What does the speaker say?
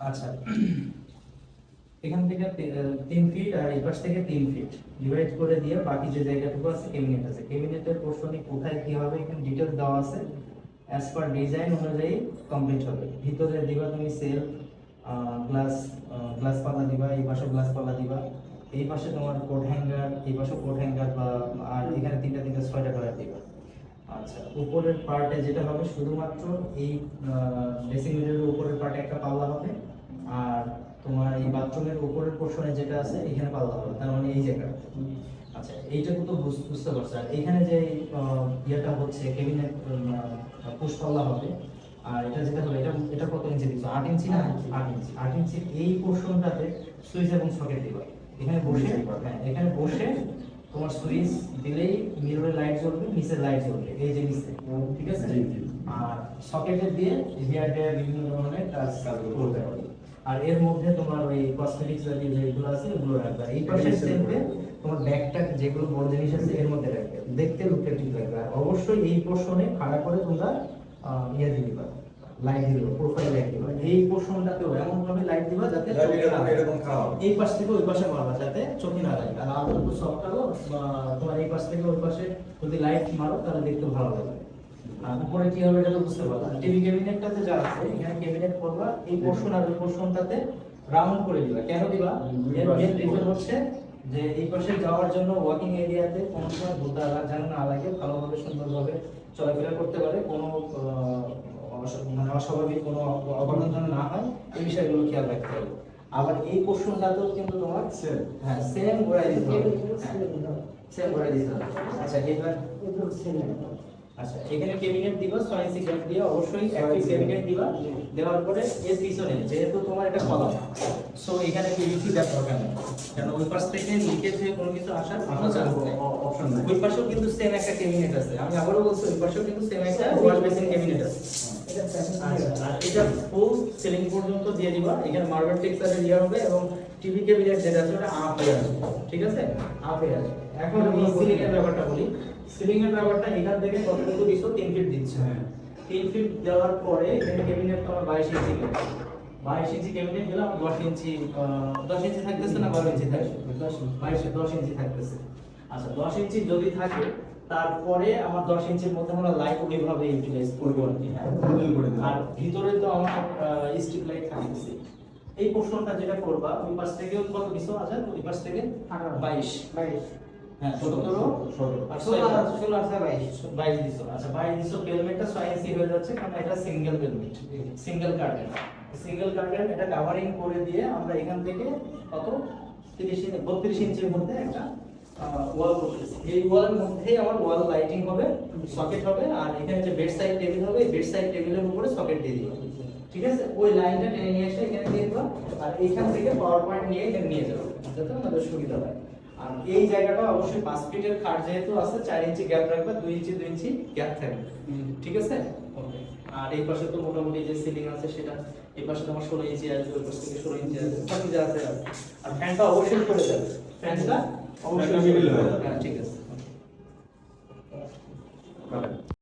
আচ্ছা, এখান থেকে 3 ফিট আর এই পাশ থেকে 3 ফিট ডিভাইড করে দিয়ে বাকি যে জায়গাটুকু আছে কেবিনেট আছে, কেবিনেটের পোর্শনে কোথায় কি হবে এখানে ডিটেইলস দেওয়া আছে। অ্যাজ পার ডিজাইন অনুযায়ী কমপ্লিট হবে। ভিতরে দিবা তুমি সেলফ, গ্লাস গ্লাস পাল্লা দিবা, এই পাশে গ্লাস পাল্লা দিবা, এই পাশে তোমার কোট হ্যাঙ্গার, এই পাশে কোট হ্যাঙ্গার বা আর এখানে তিনটা 6টা ড্রয়ার দিবা। আচ্ছা, উপরের পার্টে যেটা হবে শুধুমাত্র এই ড্রেসিং মিররের উপরের পার্টে একটা পাল্লা হবে, আর তোমার এই বাথরুমের উপরের পোর্শনে যেটা আছে এখানে পাল্লা হবে, তার মানে এই জায়গা। আচ্ছা, এইটুকু তো বুঝতে পারছো। আর এখানে যে ইয়েটা হচ্ছে কেবিনেট পুশ পাল্লা হবে, আর এটা যেটা হবে এটা এটা কত ইঞ্চি দিচ্ছ? 8 ইঞ্চি না? 8 ইঞ্চি। 8 ইঞ্চি এই পোর্শনটাতে সুইচ এবং সকেট দিবা। এখানে বসে, হ্যাঁ এখানে বসে তোমার সুইচ দিলেই মিররে লাইট জ্বলবে, নিচে লাইট জ্বলবে, এই যে নিচে, ঠিক আছে? আর সকেটে দিয়ে হিয়ার ড্রায়ার বিভিন্ন ধরনের কাজ করতে হবে। আর এর মধ্যে তোমার ওই কসমেটিক্স জাতীয় যেগুলো আছে ওগুলো রাখবে। এই পাশের সেলফে তোমার ব্যাগটা যেগুলো বড় জিনিস আছে এর মধ্যে রাখবে, দেখতে লুকটা ঠিক লাগবে। আর অবশ্যই এই পোর্শনে খাড়া করে তোমরা ইয়ে দিবা, লাইট দিবা, প্রোফাইল লাইট দিবা। এই পোর্শনটাতেও এমন ভাবে লাইট দিবা যাতে এরকম খাওয়া এই পাশ থেকে ওই পাশে মারবা যাতে চোখে না লাগে। আর আলো একটু সফট আলো তোমার এই পাশ থেকে ওই পাশে যদি লাইট মারো তাহলে দেখতে ভালো লাগবে। আর উপরে কি হবে এটা তো বুঝতে পারলা। টিভি ক্যাবিনেটটাতে যা আছে এখানে ক্যাবিনেট করবা, এই পোর্শন আর ওই পোর্শনটাতে রাউন্ড করে দিবা। কেন দিবা? এর মেইন রিজন হচ্ছে যে এই পাশে যাওয়ার জন্য ওয়াকিং এরিয়াতে কোনো সময় ধুতা যেন না লাগে, ভালোভাবে সুন্দরভাবে চলাফেরা করতে পারে, কোনো মানে অস্বাভাবিক কোনো অঘটন যেন না হয়, এই বিষয়গুলো খেয়াল রাখতে হবে। আবার এই পোর্শনটাতেও কিন্তু তোমার হ্যাঁ সেম ঘোরাই দিতে হবে, সেম ঘোরাই দিতে হবে। আচ্ছা এবার আচ্ছা, এখানে ক্যাবিনেট দিবা 6 ইঞ্চি গ্যাপ দিয়ে, অবশ্যই অ্যাক্টিভ ক্যাবিনেট দিবা। দেওয়ার পরে এর পিছনে যেহেতু তোমার এটা কলাম, সো এখানে পিভিসি দেওয়ার দরকার নেই, কারণ ওই পাশ থেকে লিকেজ হয়ে কোনো কিছু আসার কোনো চান্স নেই, অপশন নাই। ওই পাশেও কিন্তু সেম একটা ক্যাবিনেট আছে, আমি আবারও বলছি ওই পাশেও কিন্তু সেম একটা ওয়াশ বেসিন ক্যাবিনেট আছে। আর এটা ফুল সিলিং পর্যন্ত দিয়ে দিবা। এখানে মার্বেল টেক্সচারের ইয়ে হবে এবং টিভি ক্যাবিনেট যেটা আছে ওটা আপ হয়ে আসবে, ঠিক আছে? আপ হয়ে আসবে। এখন আমি সিলিং এর ব্যাপারটা বলি। সিলিং এর ব্যাপারটা এখান থেকে কতটুকু দিছো? 3 ফিট দিচ্ছ। 3 ফিট দেওয়ার পরে এখানে ক্যাবিনেট তোমার 22 ইঞ্চি, 22 ইঞ্চি ক্যাবিনেট দিলাম। 10 ইঞ্চি 10 ইঞ্চি থাকতেছে না 12 ইঞ্চি থাকবে? 10 ইঞ্চি থাকতেছে। আচ্ছা, 10 ইঞ্চি যদি থাকে তারপরে আমার 10 ইঞ্চির মধ্যে আমরা লাইট ওইভাবে ইউটিলাইজ করব আর কি। আর ভিতরে তো আমার স্ট্রিপ লাইট থাকতেছে। এই পোর্শনটা যেটা করবা ওই পাশ থেকে কত দিছো? আচ্ছা, ওই পাশ থেকে 22 হ্যাঁ 17 আর 16 আছে 22 দিছো। আচ্ছা 22 দিছো। পেলমেটটা 6 ইঞ্চি হয়ে যাচ্ছে কারণ এটা single pelmet, single curtain. Single curtain এটা কভারিং করে দিয়ে আমরা এখান থেকে কত 32 ইঞ্চির মধ্যে একটা ওয়াল করতেছি। এই ওয়ালের মধ্যেই আমার ওয়াল লাইটিং হবে, সকেট হবে, আর এখানে যে বেড সাইড টেবিল হবে বেড সাইড টেবিলের উপরে সকেট দিয়ে দিব, ঠিক আছে? ওই লাইনটা টেনে নিয়ে এসে এখানে দিয়ে দিবা, আর এইখান থেকে পাওয়ার পয়েন্ট নিয়ে এখানে নিয়ে যাবো যাতে আমাদের সুবিধা হয়। আর এই জায়গাটা অবশ্যই 5 ফিটের খাট যেহেতু আছে 4 ইঞ্চি গ্যাপ রাখবা, 2 ইঞ্চি গ্যাপ থাকবে, ঠিক আছে? ওকে। আর এই পাশে তো মোটামুটি যে সিলিং আছে সেটা এই পাশে তোমার 16 ইঞ্চি আসবে, ওই পাশ থেকে 16 ইঞ্চি আসবে, বাকি যা আছে। আর ফ্যানটা অবশ্যই করে যাবে, ফ্যানটা অবশ্যই মিডিল হয়ে যাবে, হ্যাঁ ঠিক আছে।